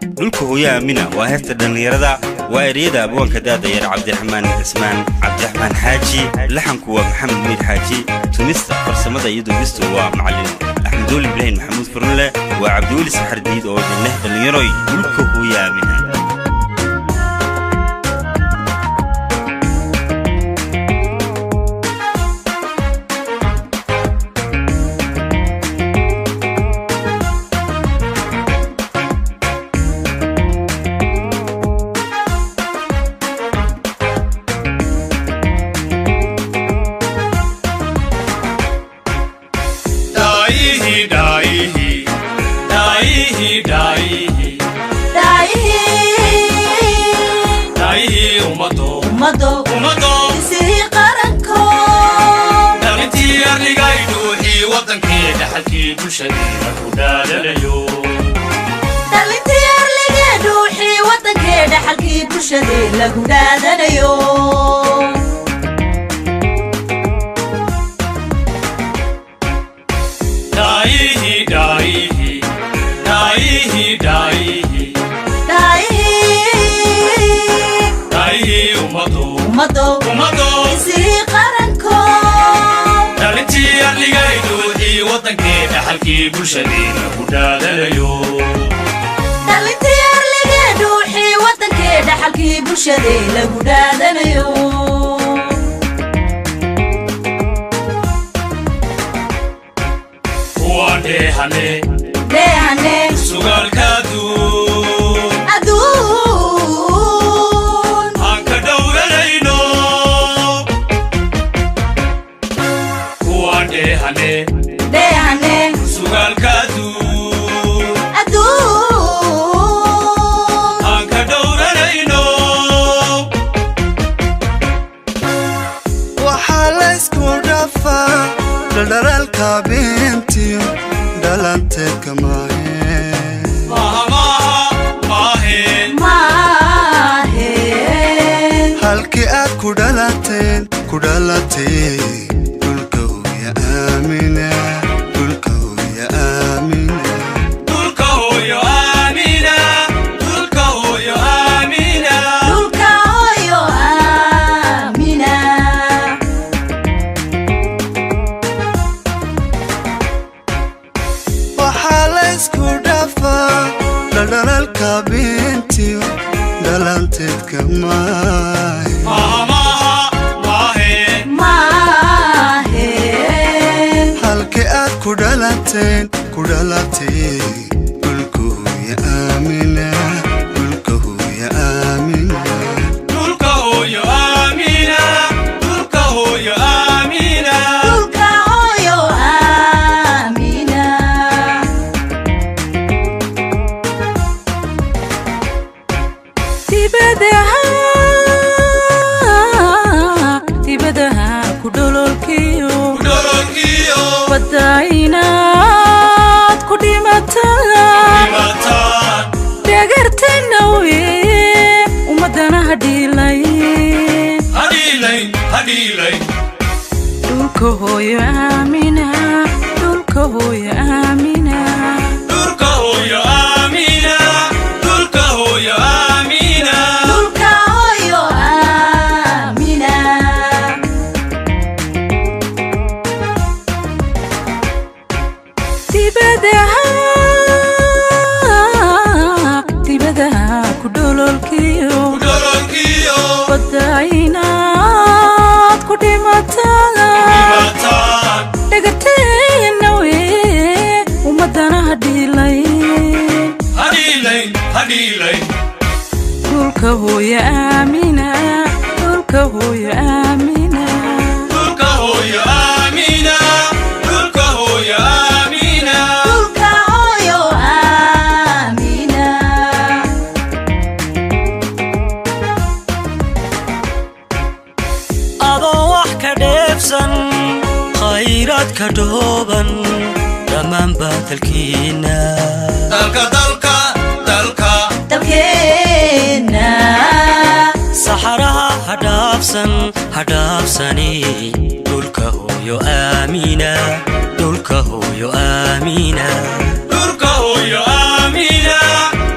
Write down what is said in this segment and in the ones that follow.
dhulka hooyo Aamina waa heesta dhalinyarada waa ereyada abwaanka daadayar Cabdiraxmaan Ismaan Cabdiraxmaan Xaaji laxanku waa Maxamed Miir Xaaji tumista farsamada iyo duubista waa macallin Axmed Ibrahim Maxamuud Furunle waa Cabdiweli Saxardiid oo leh dhalinyaro dhulka hooyo Aamina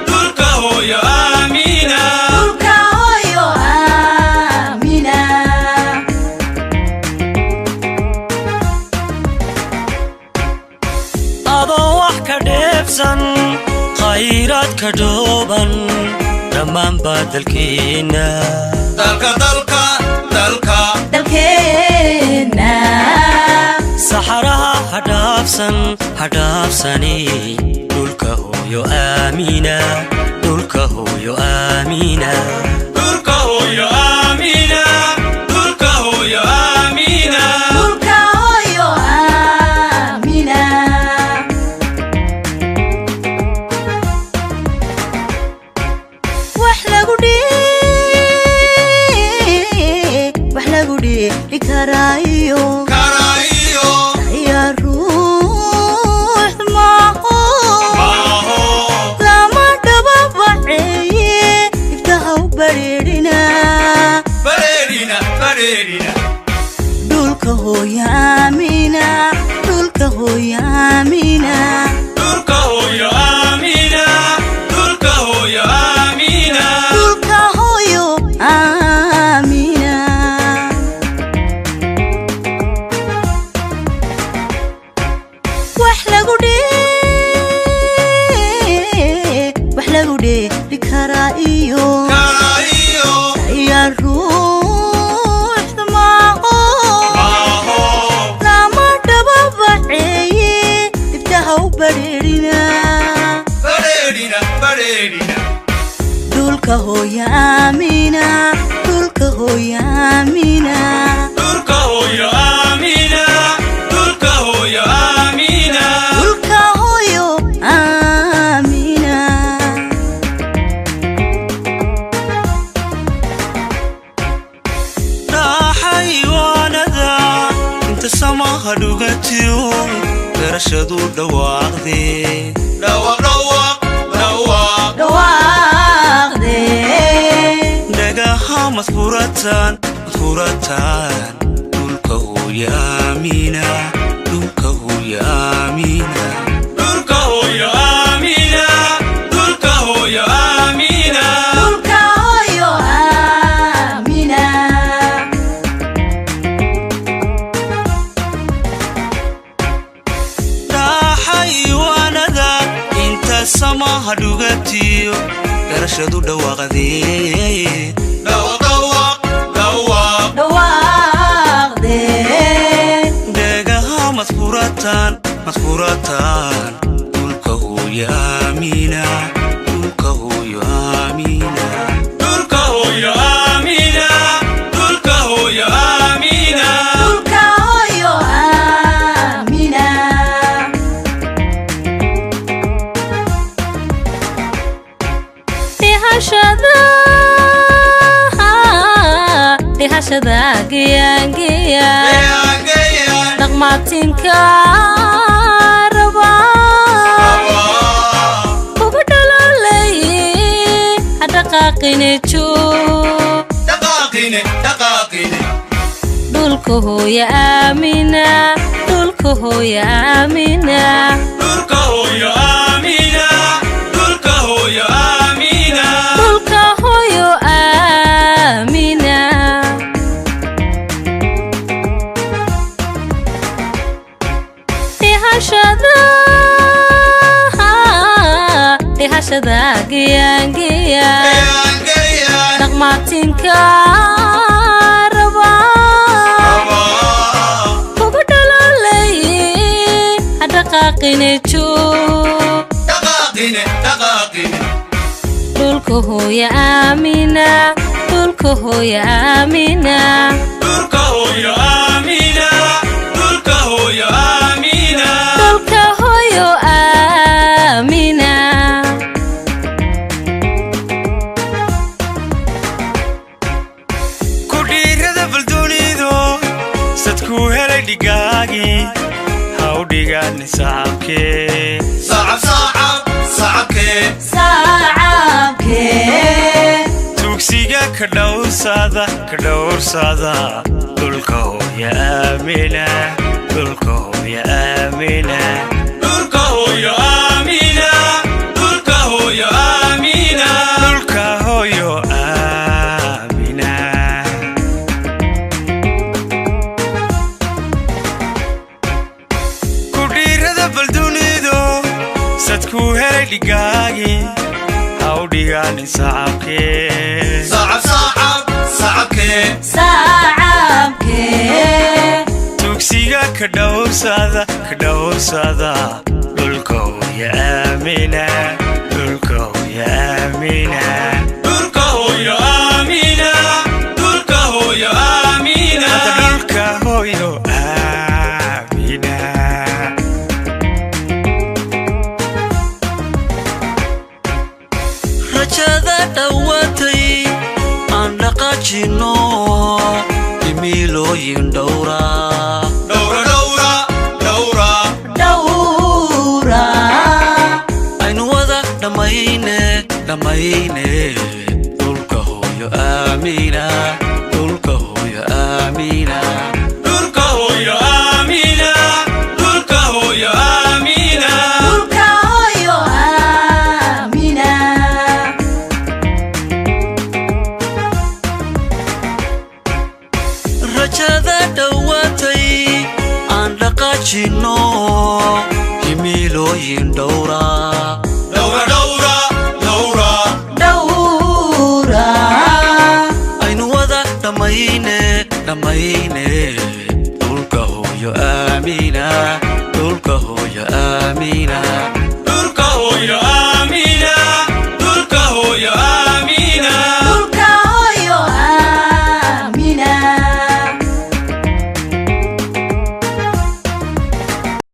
Dulka khayraad ka dhooban dhammaan badalkeena dalkeena saxaraha hadhaafsani dhulka hooyo aamina dhulka hooyo aamina dhulka hooyo aamina dhulka hooyo aamina dhulka hooyo aamina wax lagu dhigi karaayo dhulka hooyo aamina dhulka hooyo aamina dhulka hooyo aamina dhulka hooyo aamina dhulka hooyo aamina wax lagu dhigi karaayo dhulka hooyo aamina dhulka hooyo aamina dhulka hooyo aamina dhulka hooyo aamina dhulka hooyo aamina xayawaanada inta samaha dhugatiyo garashadu dhawaaqdee dhagaha madfuratan dhulka hooyo aamina dhulka hooyo aamina dhulka hooyo aamina dhulka hooyo aamina dhulka hooyo aamina xayawaanada inta samaha dhugatiyo garashadu dhawaaqdee dhagaha madfuratan dhulka hooyo aamina dhulka hooyo aamina dhulka hooyo aamina dhulka hooyo aamina dhulka hooyo aamina dhihashada geyangeya dhaqmaatinka raba kugu dhalaaleye hadhaqaaqine dhulka hooyo aamina dhulka hooyo aamina dhulka hooyo aamina dhulka hooyo aamina dhulka hooyo aamina dhihashada geyangeya dhaqmaatinka raba kugu dhalaaleye hadhaqaaqine dhulka hooyo aamina dhulka hooyo aamina dhulka hooyo aamina dhulka hooyo aamina dhulka hooyo aamina ku dhiirada baldunido sadku helay dhigaagi haw dhigaadni sacabkee tugsiga ka dhowrsada dhulka hooyo aamina dhulka hooyo aamina dhulka hooyo aamina dhulka hooyo aamina dhulka hooyo aamina ku dhiirada baldunido sadku helay digagi hawdigani sacabke sacabke tugsiga ka dhowrsada dhulka hooyo aamina dhulka hooyo aamina dhulka hooyo aamina dhulka hooyo aamina dhulka hooyo aamina rajada dhawatay aan dhaqaajino imilooyin dhowra aynu wada dhammayne dhulka hooyo aamina dhulka hooyo aamina dhulka hooyo aamina dhulka hooyo aamina dhulka hooyo aamina rajada dhawatay aan dhaqaajino himilooyin dhowra aynu wada dhammayne dhulka hooyo aamina dhulka hooyo aamina